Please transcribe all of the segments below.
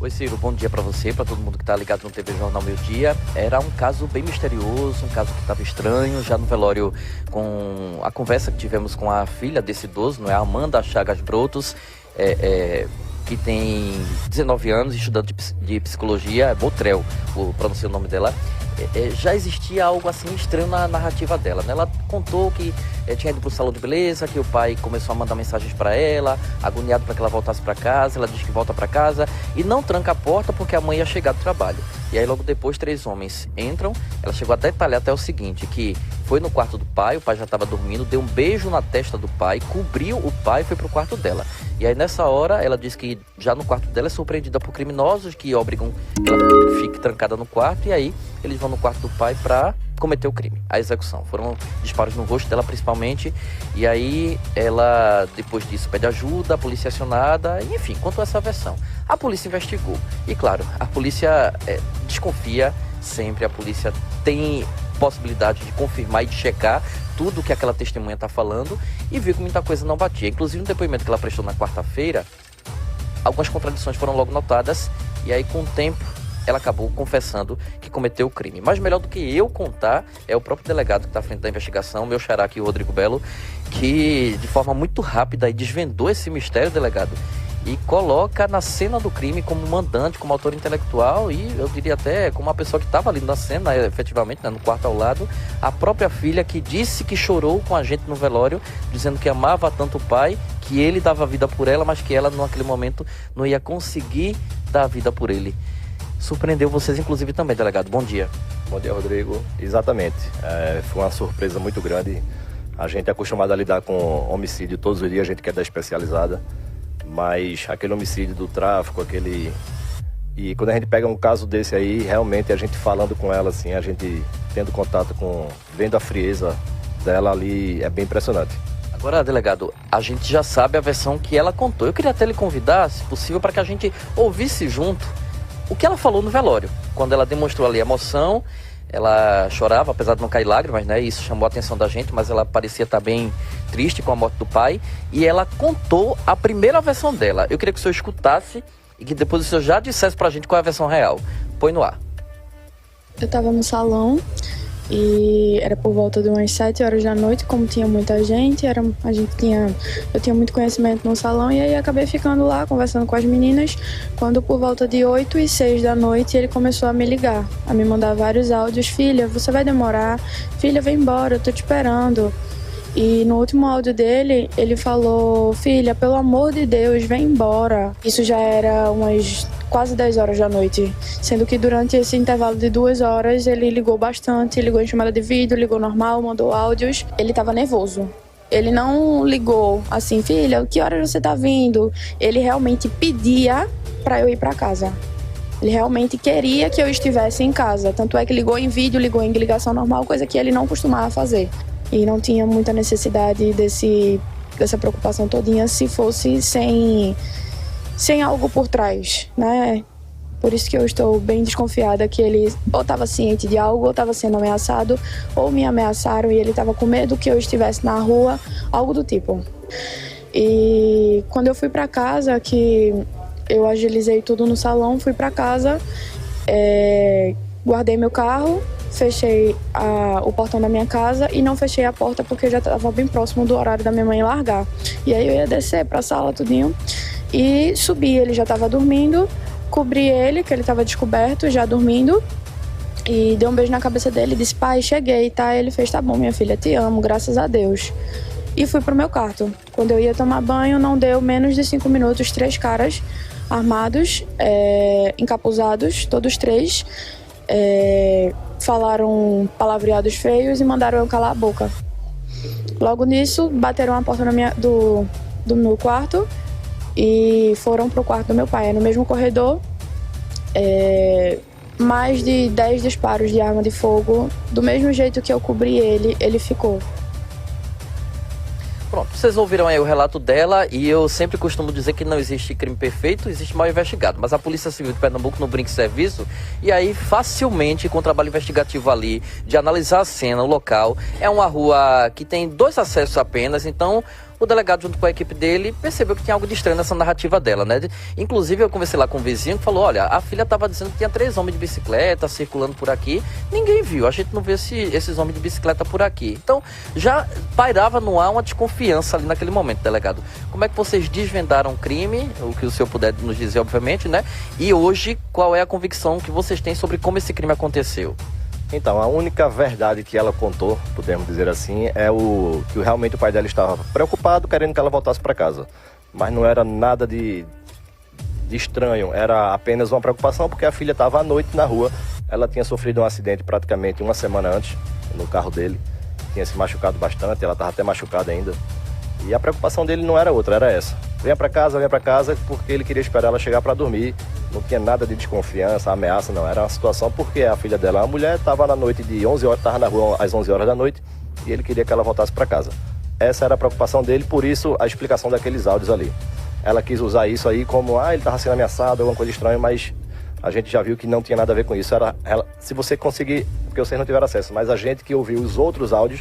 Oi, Ciro, bom dia para você, para todo mundo que está ligado no TV Jornal Meio Dia. Era um caso bem misterioso, um caso que estava estranho. Já no velório, com a conversa que tivemos com a filha desse idoso, não é? A Amanda Chagas Brotos, que tem 19 anos, estudante de psicologia, Botrel, pronunciei o nome dela. Já existia algo assim estranho na narrativa dela, né? Ela contou que tinha ido para o salão de beleza, que o pai começou a mandar mensagens para ela, agoniado para que ela voltasse para casa. Ela diz que volta para casa e não tranca a porta porque a mãe ia chegar do trabalho. E aí logo depois 3 homens entram. Ela chegou a detalhar até o seguinte, que foi no quarto do pai, o pai já estava dormindo, deu um beijo na testa do pai, cobriu o pai e foi pro quarto dela. E aí nessa hora ela diz que já no quarto dela é surpreendida por criminosos que obrigam que ela fique trancada no quarto, e aí eles vão no quarto do pai para cometer o crime, a execução. Foram disparos no rosto dela principalmente, e aí ela depois disso pede ajuda, a polícia é acionada, e, enfim, contou essa versão. A polícia investigou e claro, a polícia desconfia sempre, a polícia tem possibilidade de confirmar e de checar tudo que aquela testemunha está falando e viu que muita coisa não batia. Inclusive no depoimento que ela prestou na quarta-feira, algumas contradições foram logo notadas, e aí com o tempo ela acabou confessando que cometeu o crime. Mas melhor do que eu contar é o próprio delegado que está à frente da investigação, meu xará aqui, o Rodrigo Belo, que de forma muito rápida aí desvendou esse mistério, delegado, e coloca na cena do crime como mandante, como autor intelectual e eu diria até como uma pessoa que estava ali na cena, efetivamente, né, no quarto ao lado, a própria filha que disse que chorou com a gente no velório, dizendo que amava tanto o pai, que ele dava vida por ela, mas que ela naquele momento não ia conseguir dar vida por ele. Surpreendeu vocês inclusive também, delegado. Bom dia. Bom dia, Rodrigo. Exatamente. Foi uma surpresa muito grande. A gente é acostumado a lidar com homicídio todos os dias, a gente quer dar especializada. Mas aquele homicídio do tráfico, E quando a gente pega um caso desse aí, realmente a gente falando com ela, assim, a gente tendo contato vendo a frieza dela ali, é bem impressionante. Agora, delegado, a gente já sabe a versão que ela contou. Eu queria até lhe convidar, se possível, para que a gente ouvisse junto o que ela falou no velório. Quando ela demonstrou ali a emoção, ela chorava, apesar de não cair lágrimas, né? Isso chamou a atenção da gente, mas ela parecia estar bem triste com a morte do pai. E ela contou a primeira versão dela. Eu queria que o senhor escutasse e que depois o senhor já dissesse pra gente qual é a versão real. Põe no ar. Eu tava no salão e era por volta de umas 7 horas da noite, como tinha muita gente, eu tinha muito conhecimento no salão e aí acabei ficando lá conversando com as meninas, quando por volta de 8 e 6 da noite ele começou a me ligar, a me mandar vários áudios: filha, você vai demorar, filha, vem embora, eu tô te esperando. E no último áudio dele, ele falou: filha, pelo amor de Deus, vem embora. Isso já era umas quase 10 horas da noite, sendo que durante esse intervalo de 2 horas ele ligou bastante, ligou em chamada de vídeo, ligou normal, mandou áudios. Ele tava nervoso. Ele não ligou assim: filha, que horas você tá vindo? Ele realmente pedia pra eu ir pra casa. Ele realmente queria que eu estivesse em casa. Tanto é que ligou em vídeo, ligou em ligação normal, coisa que ele não costumava fazer. E não tinha muita necessidade dessa preocupação todinha se fosse sem algo por trás, né? Por isso que eu estou bem desconfiada que ele ou estava ciente de algo, ou estava sendo ameaçado, ou me ameaçaram e ele estava com medo que eu estivesse na rua, algo do tipo. E quando eu fui para casa, que eu agilizei tudo no salão, fui para casa, guardei meu carro, fechei o portão da minha casa e não fechei a porta porque eu já estava bem próximo do horário da minha mãe largar. E aí eu ia descer para a sala tudinho e subi, ele já estava dormindo, cobri ele, que ele estava descoberto, já dormindo, e dei um beijo na cabeça dele e disse: pai, cheguei, tá? Ele fez: tá bom, minha filha, te amo, graças a Deus. E fui pro meu quarto. Quando eu ia tomar banho, não deu menos de 5 minutos, 3 caras armados, encapuzados, todos 3, falaram palavreados feios e mandaram eu calar a boca. Logo nisso, bateram a porta do meu quarto e foram pro quarto do meu pai. No mesmo corredor, mais de 10 disparos de arma de fogo. Do mesmo jeito que eu cobri ele, ele ficou. Pronto, vocês ouviram aí o relato dela e eu sempre costumo dizer que não existe crime perfeito, existe mal investigado. Mas a Polícia Civil de Pernambuco não brinca em serviço e aí facilmente com o trabalho investigativo ali, de analisar a cena, o local, é uma rua que tem 2 acessos apenas, então o delegado, junto com a equipe dele, percebeu que tinha algo de estranho nessa narrativa dela, né? Inclusive, eu conversei lá com o vizinho que falou, olha, a filha estava dizendo que tinha 3 homens de bicicleta circulando por aqui, ninguém viu, a gente não vê esses homens de bicicleta por aqui. Então, já pairava no ar uma desconfiança ali naquele momento, delegado. Como é que vocês desvendaram o crime, o que o senhor puder nos dizer, obviamente, né? E hoje, qual é a convicção que vocês têm sobre como esse crime aconteceu? Então, a única verdade que ela contou, podemos dizer assim, é que realmente o pai dela estava preocupado, querendo que ela voltasse para casa. Mas não era nada de estranho, era apenas uma preocupação, porque a filha estava à noite na rua. Ela tinha sofrido um acidente praticamente uma semana antes, no carro dele. Tinha se machucado bastante, ela estava até machucada ainda. E a preocupação dele não era outra, era essa. Venha para casa, porque ele queria esperar ela chegar para dormir. Não tinha nada de desconfiança, ameaça, não. Era uma situação porque a filha dela, a mulher, estava na noite de 11 horas, estava na rua às 11 horas da noite e ele queria que ela voltasse para casa. Essa era a preocupação dele, por isso a explicação daqueles áudios ali. Ela quis usar isso aí como, ele estava sendo ameaçado, alguma coisa estranha, mas a gente já viu que não tinha nada a ver com isso. Se você conseguir, porque vocês não tiveram acesso, mas a gente que ouviu os outros áudios,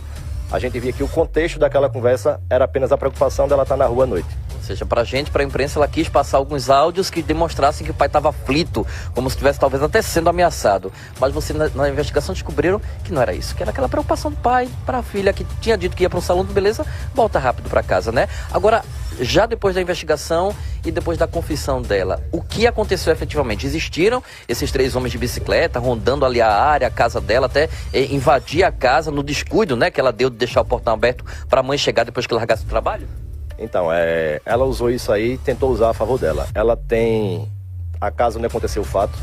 a gente via que o contexto daquela conversa era apenas a preocupação dela estar na rua à noite. Ou seja, pra gente, pra imprensa, ela quis passar alguns áudios que demonstrassem que o pai estava aflito, como se estivesse talvez até sendo ameaçado. Mas você, na investigação, descobriram que não era isso, que era aquela preocupação do pai para a filha, que tinha dito que ia para um salão de beleza, volta rápido para casa, né? Agora, já depois da investigação e depois da confissão dela, o que aconteceu efetivamente? Existiram esses 3 homens de bicicleta rondando ali a área, a casa dela, até invadir a casa no descuido, né, que ela deu de deixar o portão aberto para a mãe chegar depois que largasse o trabalho? Então, ela usou isso aí e tentou usar a favor dela. Ela tem a casa onde aconteceu o fato,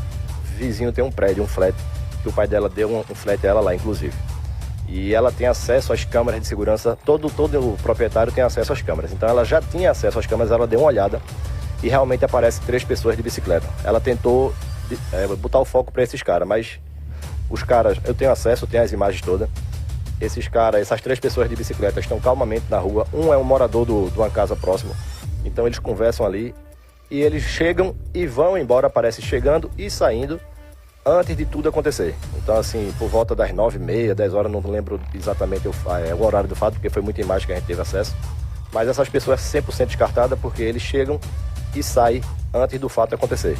vizinho tem um prédio, um flat, que o pai dela deu um flat a ela lá, inclusive. E ela tem acesso às câmeras de segurança, todo o proprietário tem acesso às câmeras. Então ela já tinha acesso às câmeras, ela deu uma olhada e realmente aparece 3 pessoas de bicicleta. Ela tentou botar o foco para esses caras, mas os caras, eu tenho acesso, eu tenho as imagens todas. Esses caras, essas 3 pessoas de bicicleta estão calmamente na rua. Um é um morador de uma casa próxima. Então eles conversam ali e eles chegam e vão embora, aparece chegando e saindo antes de tudo acontecer. Então assim, por volta das 9h30, 10 horas, não lembro exatamente o horário do fato, porque foi muita imagem que a gente teve acesso. Mas essas pessoas 100% descartadas porque eles chegam e saem antes do fato acontecer.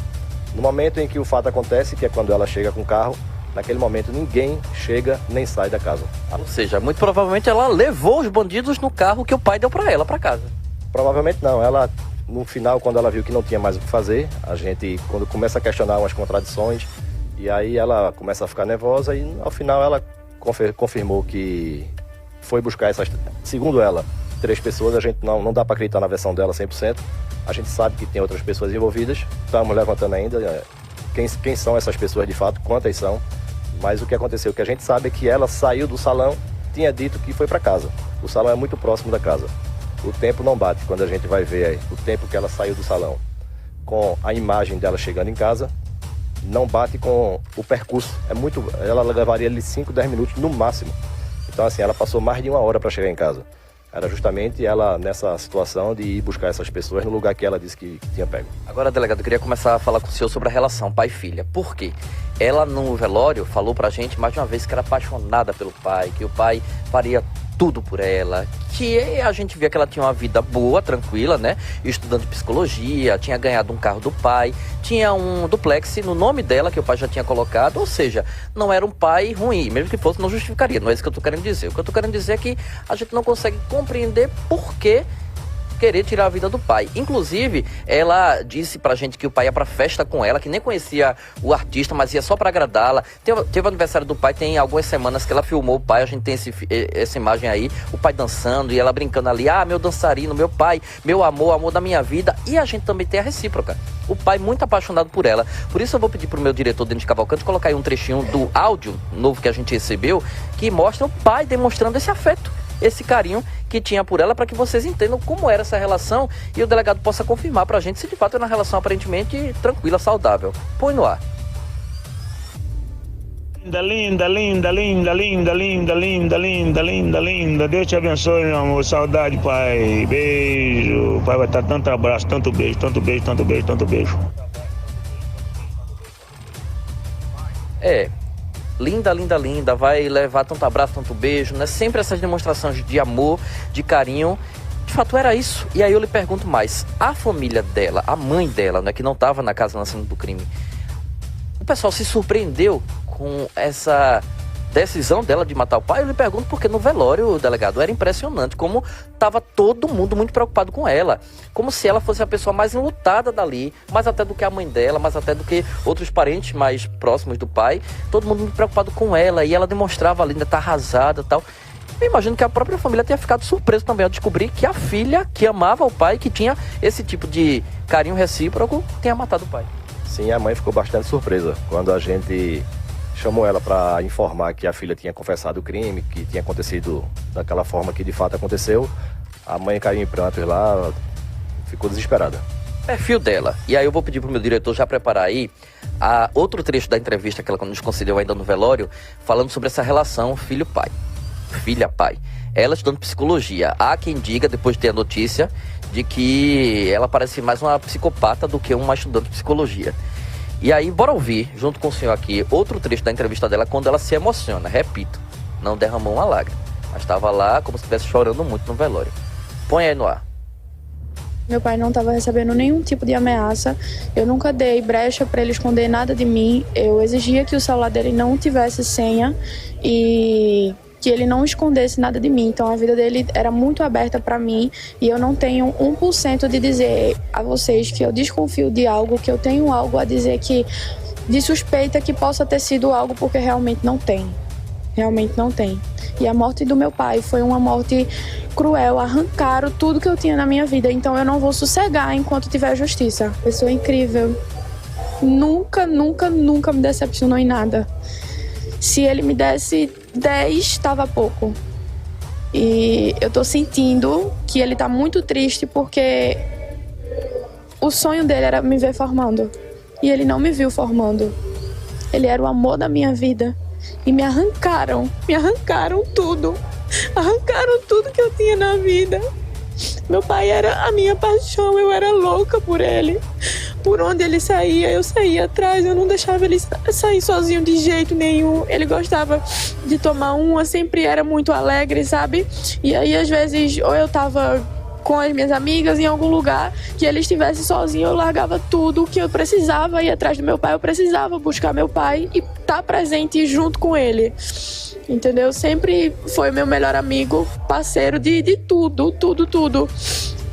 No momento em que o fato acontece, que é quando ela chega com o carro, naquele momento ninguém chega nem sai da casa. Ou seja, muito provavelmente ela levou os bandidos no carro que o pai deu para ela, para casa. Provavelmente não. Ela, no final, quando ela viu que não tinha mais o que fazer, a gente, quando começa a questionar umas contradições, e aí ela começa a ficar nervosa e ao final ela confirmou que foi buscar essas, segundo ela, 3 pessoas. A gente não dá para acreditar na versão dela 100%. A gente sabe que tem outras pessoas envolvidas. Estamos levantando ainda quem são essas pessoas de fato, quantas são. Mas o que aconteceu, o que a gente sabe é que ela saiu do salão, tinha dito que foi para casa. O salão é muito próximo da casa. O tempo não bate quando a gente vai ver aí, o tempo que ela saiu do salão com a imagem dela chegando em casa, não bate com o percurso. Ela levaria ali 5, 10 minutos no máximo. Então assim, ela passou mais de 1 hora para chegar em casa. Era justamente ela nessa situação de ir buscar essas pessoas no lugar que ela disse que tinha pego. Agora, delegado, eu queria começar a falar com o senhor sobre a relação pai e filha. Por quê? Ela, no velório, falou pra gente mais de uma vez que era apaixonada pelo pai, que o pai faria tudo por ela, que a gente via que ela tinha uma vida boa, tranquila, né? Estudando psicologia, tinha ganhado um carro do pai, tinha um duplex no nome dela, que o pai já tinha colocado, ou seja, não era um pai ruim, mesmo que fosse, não justificaria, não é isso que eu tô querendo dizer. O que eu tô querendo dizer é que a gente não consegue compreender por que querer tirar a vida do pai. Inclusive, ela disse pra gente que o pai ia pra festa com ela, que nem conhecia o artista, mas ia só pra agradá-la. Teve o aniversário do pai, tem algumas semanas que ela filmou o pai, a gente tem essa imagem aí, o pai dançando e ela brincando ali, meu dançarino, meu pai, meu amor, amor da minha vida. E a gente também tem a recíproca. O pai muito apaixonado por ela. Por isso eu vou pedir pro meu diretor, Denis Cavalcante, colocar aí um trechinho do áudio novo que a gente recebeu, que mostra o pai demonstrando esse afeto, esse carinho que tinha por ela, para que vocês entendam como era essa relação e o delegado possa confirmar pra gente se de fato é uma relação aparentemente tranquila, saudável. Põe no ar. Linda, linda, linda, linda, linda, linda, linda, linda, linda, linda. Deus te abençoe, meu amor. Saudade, pai. Beijo. O pai vai estar tanto abraço, tanto beijo, tanto beijo, tanto beijo, tanto beijo. Linda, linda, linda, vai levar tanto abraço, tanto beijo, né? Sempre essas demonstrações de amor, de carinho, de fato era isso. E aí eu lhe pergunto mais, a família dela, a mãe dela, né, que não estava na casa na cena do crime, o pessoal se surpreendeu com essa decisão dela de matar o pai? Eu lhe pergunto porque no velório, delegado, era impressionante como estava todo mundo muito preocupado com ela, como se ela fosse a pessoa mais enlutada dali, mais até do que a mãe dela, mais até do que outros parentes mais próximos do pai, todo mundo muito preocupado com ela, e ela demonstrava ali, ainda tá arrasada e tal. Eu imagino que a própria família tenha ficado surpresa também ao descobrir que a filha, que amava o pai, que tinha esse tipo de carinho recíproco, tenha matado o pai. Sim, a mãe ficou bastante surpresa quando a gente chamou ela para informar que a filha tinha confessado o crime, que tinha acontecido daquela forma que de fato aconteceu. A mãe caiu em prantos lá, ficou desesperada. Perfil dela. E aí eu vou pedir pro meu diretor já preparar aí outro trecho da entrevista que ela nos concedeu ainda no velório, falando sobre essa relação filho-pai. Filha-pai. Ela estudando psicologia. Há quem diga, depois de ter a notícia, de que ela parece mais uma psicopata do que uma estudante de psicologia. E aí, bora ouvir, junto com o senhor aqui, outro trecho da entrevista dela, quando ela se emociona. Repito, não derramou uma lágrima, mas estava lá como se estivesse chorando muito no velório. Põe aí no ar. Meu pai não estava recebendo nenhum tipo de ameaça. Eu nunca dei brecha para ele esconder nada de mim. Eu exigia que o celular dele não tivesse senha e que ele não escondesse nada de mim. Então a vida dele era muito aberta para mim, e eu não tenho 1% de dizer a vocês que eu desconfio de algo, que eu tenho algo a dizer que de suspeita que possa ter sido algo, porque realmente não tem. Realmente não tem. E a morte do meu pai foi uma morte cruel, arrancaram tudo que eu tinha na minha vida, então eu não vou sossegar enquanto tiver justiça. Pessoa incrível. Nunca, nunca, nunca me decepcionou em nada. Se ele me desse 10, estava pouco. E eu tô sentindo que ele tá muito triste porque o sonho dele era me ver formando. E ele não me viu formando. Ele era o amor da minha vida. E me arrancaram tudo. Arrancaram tudo que eu tinha na vida. Meu pai era a minha paixão, eu era louca por ele. Por onde ele saía, eu saía atrás, eu não deixava ele sair sozinho de jeito nenhum. Ele gostava de tomar uma, sempre era muito alegre, sabe? E aí, às vezes, ou eu tava com as minhas amigas em algum lugar que ele estivesse sozinho, eu largava tudo que eu precisava ir atrás do meu pai. Eu precisava buscar meu pai e estar presente junto com ele. Entendeu? Sempre foi meu melhor amigo, parceiro de tudo, tudo.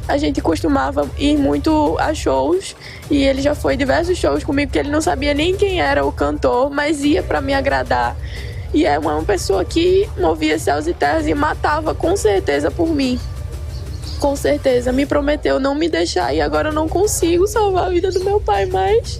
A gente costumava ir muito a shows e ele já foi diversos shows comigo que ele não sabia nem quem era o cantor, mas ia pra me agradar. E é uma pessoa que movia céus e terras e matava com certeza por mim. Com certeza, me prometeu não me deixar e agora eu não consigo salvar a vida do meu pai mais.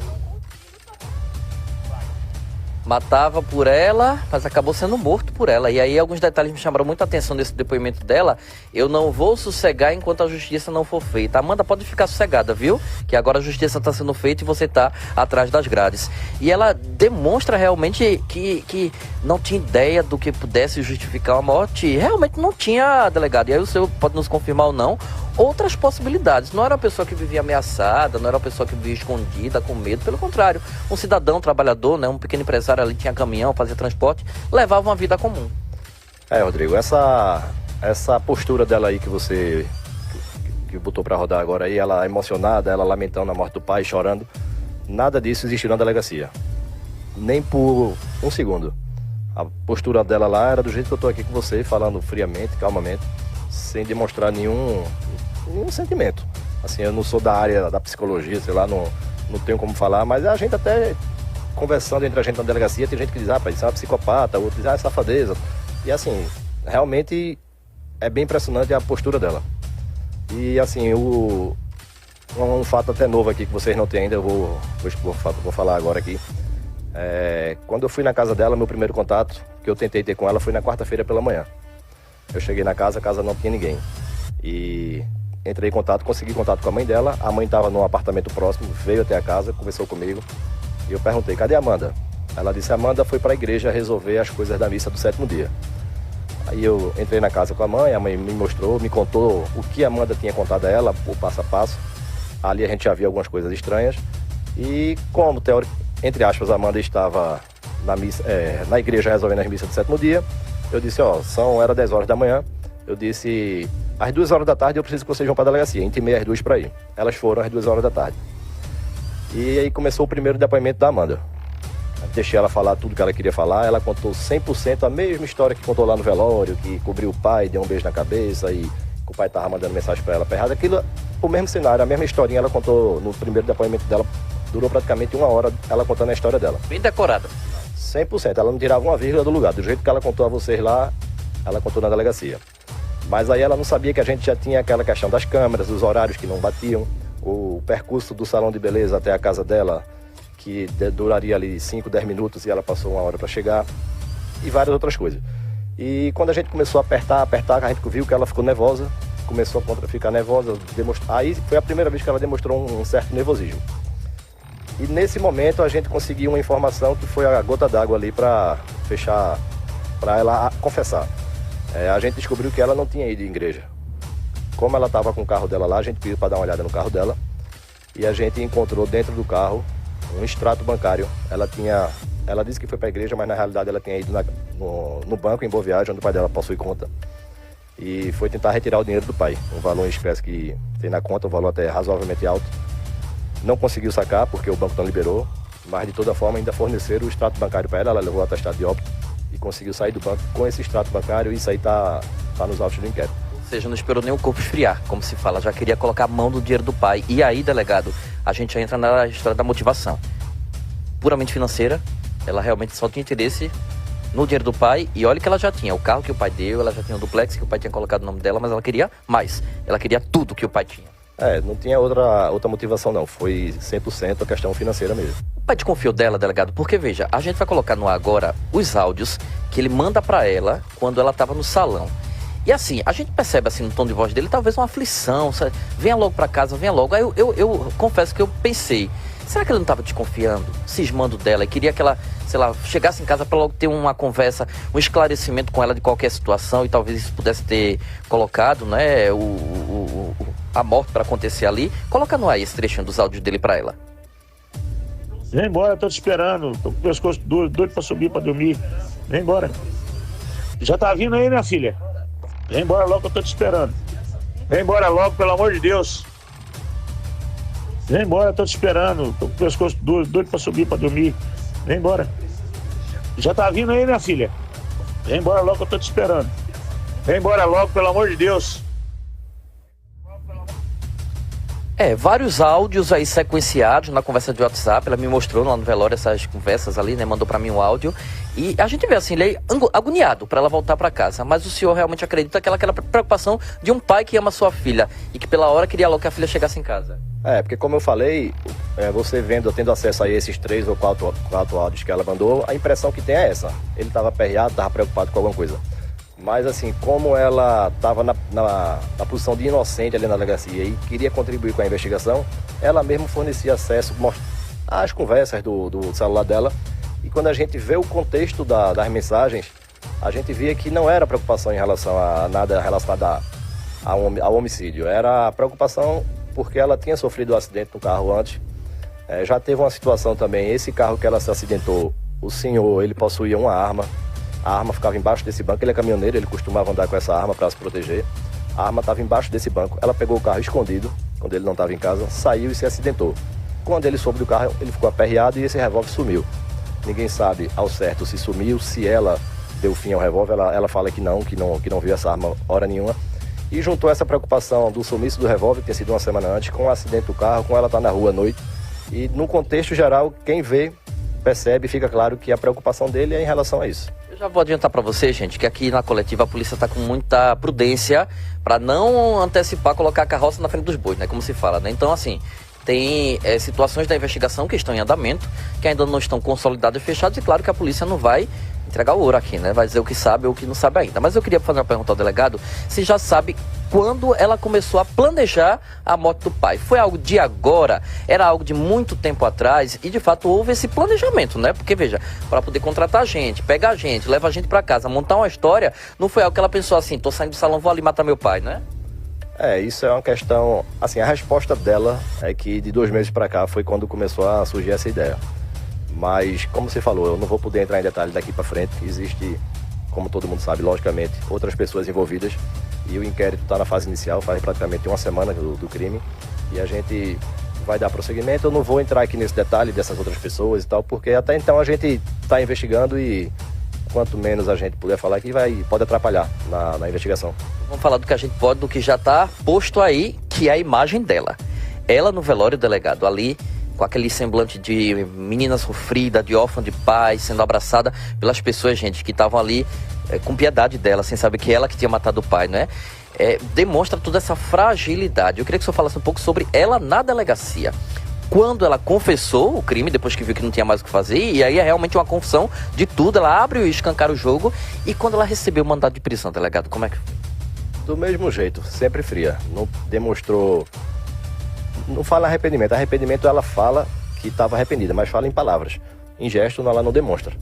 Matava por ela, mas acabou sendo morto por ela. E aí alguns detalhes me chamaram muita atenção nesse depoimento dela. Eu não vou sossegar enquanto a justiça não for feita. Amanda, pode ficar sossegada, viu? Que agora a justiça está sendo feita e você está atrás das grades. E ela demonstra realmente que não tinha ideia do que pudesse justificar a morte. Realmente não tinha, delegado. E aí o senhor pode nos confirmar ou não outras possibilidades. Não era uma pessoa que vivia ameaçada, não era uma pessoa que vivia escondida, com medo. Pelo contrário, um cidadão trabalhador, né, um pequeno empresário ali, tinha caminhão, fazia transporte, levava uma vida comum. Rodrigo, essa postura dela aí que você que botou pra rodar agora aí, ela emocionada, ela lamentando a morte do pai, chorando, nada disso existiu na delegacia. Nem por um segundo. A postura dela lá era do jeito que eu tô aqui com você, falando friamente, calmamente, sem demonstrar nenhum sentimento. Assim, eu não sou da área da psicologia, sei lá, não tenho como falar, mas a gente até conversando entre a gente na delegacia, tem gente que diz, rapaz, isso é uma psicopata, outro diz, é safadeza. E assim, realmente é bem impressionante a postura dela. E assim, um fato até novo aqui que vocês não têm ainda, eu vou falar agora aqui. Quando eu fui na casa dela, meu primeiro contato que eu tentei ter com ela foi na quarta-feira pela manhã. Eu cheguei na casa, a casa não tinha ninguém. E entrei em contato, consegui contato com a mãe dela. A mãe estava num apartamento próximo, veio até a casa, conversou comigo. E eu perguntei, cadê a Amanda? Ela disse, Amanda foi para a igreja resolver as coisas da missa do 7º dia. Aí eu entrei na casa com a mãe me mostrou, me contou o que a Amanda tinha contado a ela, o passo a passo. Ali a gente já viu algumas coisas estranhas. E como, entre aspas, a Amanda estava na igreja resolvendo as missas do 7º dia, eu disse, era 10 horas da manhã, eu disse, às 2 horas da tarde eu preciso que vocês vão para a delegacia, intimei as duas para ir. Elas foram às 2 horas da tarde. E aí começou o primeiro depoimento da Amanda. Deixei ela falar tudo que ela queria falar, ela contou 100% a mesma história que contou lá no velório, que cobriu o pai, deu um beijo na cabeça e que o pai estava mandando mensagem para ela perrada. Aquilo, o mesmo cenário, a mesma historinha ela contou no primeiro depoimento dela, durou praticamente 1 hora ela contando a história dela. Bem decorada. 100%, ela não tirava uma vírgula do lugar, do jeito que ela contou a vocês lá, ela contou na delegacia. Mas aí ela não sabia que a gente já tinha aquela questão das câmeras, dos horários que não batiam, o percurso do salão de beleza até a casa dela, que duraria ali 5, 10 minutos e ela passou 1 hora para chegar, e várias outras coisas. E quando a gente começou a apertar, a gente viu que ela ficou nervosa, começou a ficar nervosa, aí foi a primeira vez que ela demonstrou um certo nervosismo. E nesse momento a gente conseguiu uma informação que foi a gota d'água ali para fechar, para ela confessar. A gente descobriu que ela não tinha ido à igreja. Como ela estava com o carro dela lá, a gente pediu para dar uma olhada no carro dela e a gente encontrou dentro do carro um extrato bancário. Ela disse que foi para a igreja, mas na realidade ela tinha ido no banco em Boa Viagem, onde o pai dela possui conta, e foi tentar retirar o dinheiro do pai, um valor em espécie que tem na conta, um valor até razoavelmente alto. Não conseguiu sacar porque o banco não liberou, mas de toda forma ainda forneceram o extrato bancário para ela. Ela levou o atestado de óbito e conseguiu sair do banco com esse extrato bancário, e isso aí tá nos autos do inquérito. Ou seja, não esperou nem o corpo esfriar, como se fala, já queria colocar a mão no dinheiro do pai. E aí, delegado, a gente já entra na história da motivação. Puramente financeira, ela realmente só tinha interesse no dinheiro do pai, e olha que ela já tinha o carro que o pai deu, ela já tinha o duplex que o pai tinha colocado no nome dela, mas ela queria mais, ela queria tudo que o pai tinha. Não tinha outra motivação não, foi 100% a questão financeira mesmo. O pai desconfiou dela, delegado, porque veja, a gente vai colocar no ar agora os áudios que ele manda pra ela quando ela tava no salão. E assim, a gente percebe assim no tom de voz dele, talvez uma aflição, sabe? Venha logo pra casa, venha logo. Aí eu confesso que eu pensei, será que ele não estava desconfiando, cismando dela e queria que ela, sei lá, chegasse em casa para logo ter uma conversa, um esclarecimento com ela de qualquer situação, e talvez isso pudesse ter colocado, né, a morte para acontecer ali? Coloca no ar esse trechinho dos áudios dele para ela. Vem embora, tô te esperando, tô com o pescoço doido pra subir, pra dormir. Vem embora. Já tá vindo aí, minha filha? Vem embora logo que eu tô te esperando. Vem embora logo, pelo amor de Deus. Vem embora, tô te esperando. Tô com o pescoço doido pra subir, pra dormir. Vem embora. Já tá vindo aí, minha filha? Vem embora logo que eu tô te esperando. Vem embora logo, pelo amor de Deus. Vários áudios aí sequenciados na conversa de WhatsApp. Ela me mostrou lá no velório essas conversas ali, né? Mandou pra mim um áudio. E a gente vê assim, ele é agoniado pra ela voltar pra casa. Mas o senhor realmente acredita que aquela preocupação de um pai que ama sua filha e que pela hora queria logo que a filha chegasse em casa? Porque como eu falei, você tendo acesso a esses 3 ou 4 áudios que ela mandou, a impressão que tem é essa. Ele estava aperreado, estava preocupado com alguma coisa. Mas assim, como ela estava na posição de inocente ali na delegacia e queria contribuir com a investigação, ela mesmo fornecia acesso às conversas do celular dela. E quando a gente vê o contexto das mensagens, a gente via que não era preocupação em relação a nada relacionado ao homicídio. Era preocupação porque ela tinha sofrido um acidente no carro antes. Já teve uma situação também, esse carro que ela se acidentou, o senhor, ele possuía uma arma. A arma ficava embaixo desse banco, ele é caminhoneiro, ele costumava andar com essa arma para se proteger. A arma estava embaixo desse banco, ela pegou o carro escondido, quando ele não estava em casa, saiu e se acidentou. Quando ele soube do carro, ele ficou aperreado e esse revólver sumiu. Ninguém sabe ao certo se sumiu, se ela deu fim ao revólver, ela fala que não viu essa arma hora nenhuma. E juntou essa preocupação do sumiço do revólver, que tinha sido uma semana antes, com o acidente do carro, com ela estar na rua à noite. E no contexto geral, quem vê, percebe, fica claro que a preocupação dele é em relação a isso. Eu já vou adiantar para você, gente, que aqui na coletiva a polícia está com muita prudência para não antecipar, colocar a carroça na frente dos bois, né? Como se fala, né? Então, assim, tem situações da investigação que estão em andamento, que ainda não estão consolidadas e fechadas, e claro que a polícia não vai entregar o ouro aqui, né? Vai dizer o que sabe ou o que não sabe ainda. Mas eu queria fazer uma pergunta ao delegado, se já sabe quando ela começou a planejar a morte do pai. Foi algo de agora? Era algo de muito tempo atrás? E de fato houve esse planejamento, né? Porque veja, para poder contratar gente, pegar gente, levar gente para casa, montar uma história, não foi algo que ela pensou assim, tô saindo do salão, vou ali matar meu pai, né? Isso é uma questão, assim, a resposta dela é que de 2 meses para cá foi quando começou a surgir essa ideia. Mas, como você falou, eu não vou poder entrar em detalhes daqui para frente. Existe, como todo mundo sabe, logicamente, outras pessoas envolvidas. e o inquérito está na fase inicial, faz praticamente uma semana do crime, e a gente vai dar prosseguimento. Eu não vou entrar aqui nesse detalhe dessas outras pessoas e tal, porque até então a gente está investigando e quanto menos a gente puder falar aqui, pode atrapalhar na investigação. Vamos falar do que a gente pode, do que já está posto aí, que é a imagem dela. Ela no velório, delegado, ali, com aquele semblante de menina sofrida, de órfã de pai, sendo abraçada pelas pessoas, gente, que estavam ali com piedade dela, sem saber que ela que tinha matado o pai, não é? Demonstra toda essa fragilidade. Eu queria que o senhor falasse um pouco sobre ela na delegacia. Quando ela confessou o crime, depois que viu que não tinha mais o que fazer, e aí é realmente uma confissão de tudo, ela abre e escancara o jogo, e quando ela recebeu o mandado de prisão, delegado, como é que foi? Do mesmo jeito, sempre fria. Não demonstrou... Não fala arrependimento. Arrependimento ela fala que estava arrependida, mas fala em palavras. Em gesto ela não demonstra.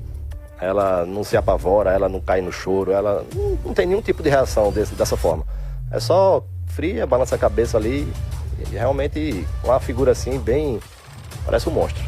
Ela não se apavora, ela não cai no choro, ela não tem nenhum tipo de reação dessa forma. É só fria, balança a cabeça ali, e realmente uma figura assim bem... parece um monstro.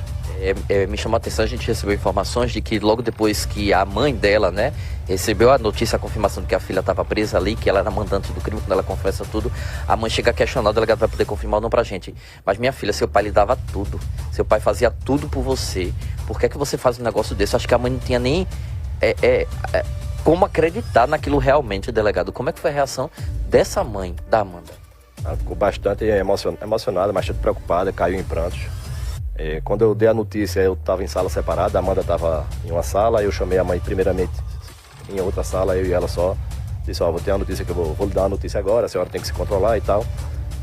Me chamou a atenção, a gente recebeu informações de que logo depois que a mãe dela, né, recebeu a notícia, a confirmação de que a filha estava presa ali, que ela era mandante do crime, quando ela confessa tudo, a mãe chega a questionar, o delegado vai poder confirmar ou não pra gente. Mas minha filha, seu pai lhe dava tudo, seu pai fazia tudo por você, por que é que você faz um negócio desse? Eu acho que a mãe não tinha nem como acreditar naquilo realmente, delegado. Como é que foi a reação dessa mãe, da Amanda? Ela ficou bastante emocionada, bastante preocupada, caiu em prantos. Quando eu dei a notícia, eu estava em sala separada, a Amanda estava em uma sala, eu chamei a mãe primeiramente em outra sala, eu e ela só. Disse, vou ter uma notícia que eu vou lhe dar uma notícia agora, a senhora tem que se controlar e tal.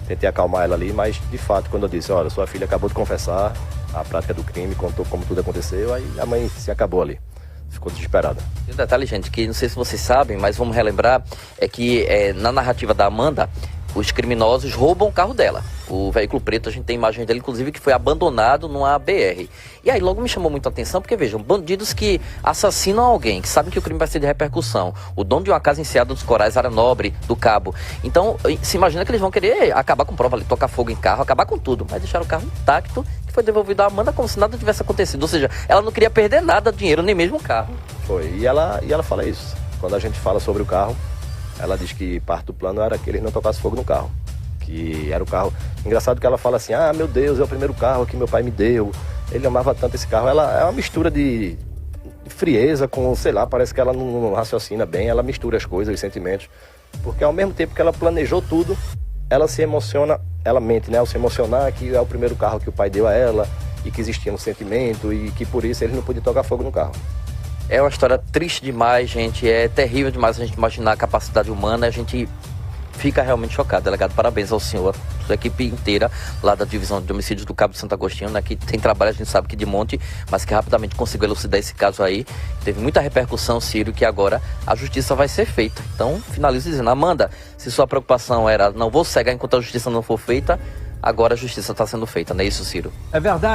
Tentei acalmar ela ali, mas de fato, quando eu disse, olha, sua filha acabou de confessar a prática do crime, contou como tudo aconteceu, aí a mãe se acabou ali. Ficou desesperada. E um detalhe, gente, que não sei se vocês sabem, mas vamos relembrar, é que na narrativa da Amanda, os criminosos roubam o carro dela. O veículo preto, a gente tem imagem dele, inclusive, que foi abandonado numa BR. E aí logo me chamou muito a atenção, porque vejam, bandidos que assassinam alguém, que sabem que o crime vai ser de repercussão. O dono de uma casa enseada dos Corais, área nobre, do Cabo. Então, se imagina que eles vão querer acabar com prova ali, tocar fogo em carro, acabar com tudo. Mas deixaram o carro intacto, que foi devolvido à Amanda como se nada tivesse acontecido. Ou seja, ela não queria perder nada, dinheiro, nem mesmo o carro. Foi, e ela fala isso. Quando a gente fala sobre o carro, ela diz que parte do plano era que eles não tocassem fogo no carro. Que era o carro... Engraçado que ela fala assim, meu Deus, é o primeiro carro que meu pai me deu. Ele amava tanto esse carro. Ela é uma mistura de frieza com, sei lá, parece que ela não raciocina bem. Ela mistura as coisas, os sentimentos. Porque ao mesmo tempo que ela planejou tudo, ela se emociona, ela mente, né? Ao se emocionar que é o primeiro carro que o pai deu a ela e que existia um sentimento e que por isso ele não podia tocar fogo no carro. É uma história triste demais, gente. É terrível demais a gente imaginar a capacidade humana. A gente fica realmente chocado. Delegado, parabéns ao senhor, sua equipe inteira lá da Divisão de Homicídios do Cabo de Santo Agostinho, né, que tem trabalho, a gente sabe que de monte, mas que rapidamente conseguiu elucidar esse caso aí. Teve muita repercussão, Ciro, que agora a justiça vai ser feita. Então, finalizo dizendo, Amanda, se sua preocupação era não vou cegar enquanto a justiça não for feita, agora a justiça está sendo feita, não é isso, Ciro? É verdade.